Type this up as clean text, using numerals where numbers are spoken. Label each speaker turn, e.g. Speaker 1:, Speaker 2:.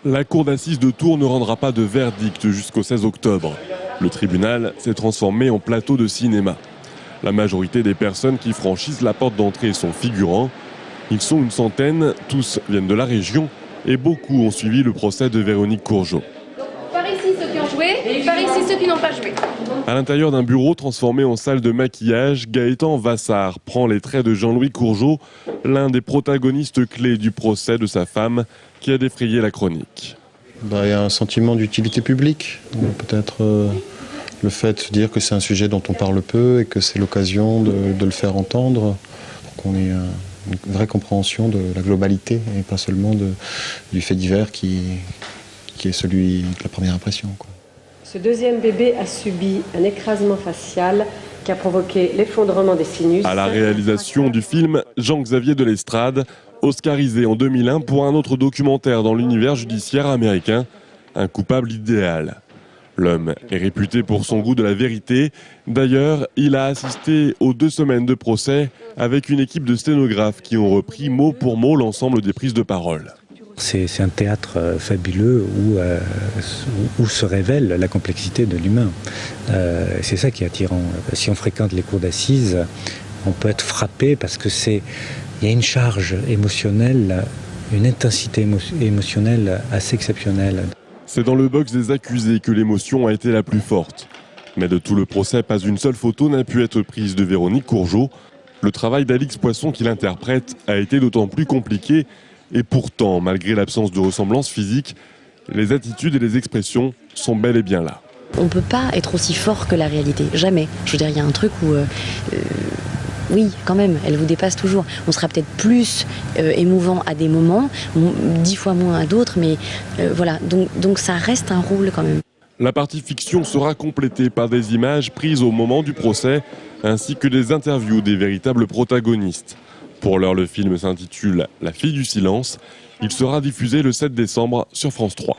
Speaker 1: La cour d'assises de Tours ne rendra pas de verdict jusqu'au 16 octobre. Le tribunal s'est transformé en plateau de cinéma. La majorité des personnes qui franchissent la porte d'entrée sont figurants. Ils sont une centaine, tous viennent de la région et beaucoup ont suivi le procès de Véronique Courgeot.
Speaker 2: Par ici ceux qui ont joué, par ici ceux qui n'ont pas joué.
Speaker 1: À l'intérieur d'un bureau transformé en salle de maquillage, Gaëtan Vassard prend les traits de Jean-Louis Courgeot, l'un des protagonistes clés du procès de sa femme qui a défrayé la chronique.
Speaker 3: Il y a un sentiment d'utilité publique, peut-être le fait de se dire que c'est un sujet dont on parle peu et que c'est l'occasion de le faire entendre, pour qu'on ait une vraie compréhension de la globalité et pas seulement du fait divers qui est celui de la première impression, quoi.
Speaker 4: Ce deuxième bébé a subi un écrasement facial qui a provoqué l'effondrement des sinus.
Speaker 1: À la réalisation du film, Jean-Xavier de Lestrade, oscarisé en 2001 pour un autre documentaire dans l'univers judiciaire américain, Un coupable idéal. L'homme est réputé pour son goût de la vérité. D'ailleurs, il a assisté aux 2 semaines de procès avec une équipe de sténographes qui ont repris mot pour mot l'ensemble des prises de parole.
Speaker 5: C'est un théâtre fabuleux où se révèle la complexité de l'humain. C'est ça qui est attirant. Si on fréquente les cours d'assises, on peut être frappé parce que il y a une charge émotionnelle, une intensité émotionnelle assez exceptionnelle.
Speaker 1: C'est dans le box des accusés que l'émotion a été la plus forte. Mais de tout le procès, pas une seule photo n'a pu être prise de Véronique Courgeot. Le travail d'Alix Poisson qui l'interprète a été d'autant plus compliqué. Et pourtant, malgré l'absence de ressemblance physique, les attitudes et les expressions sont bel et bien là.
Speaker 6: On ne peut pas être aussi fort que la réalité, jamais. Je veux dire, il y a un truc où, oui, quand même, elle vous dépasse toujours. On sera peut-être plus émouvant à des moments, 10 fois moins à d'autres, mais voilà, donc ça reste un rôle quand même.
Speaker 1: La partie fiction sera complétée par des images prises au moment du procès, ainsi que des interviews des véritables protagonistes. Pour l'heure, le film s'intitule « La fille du silence ». Il sera diffusé le 7 décembre sur France 3.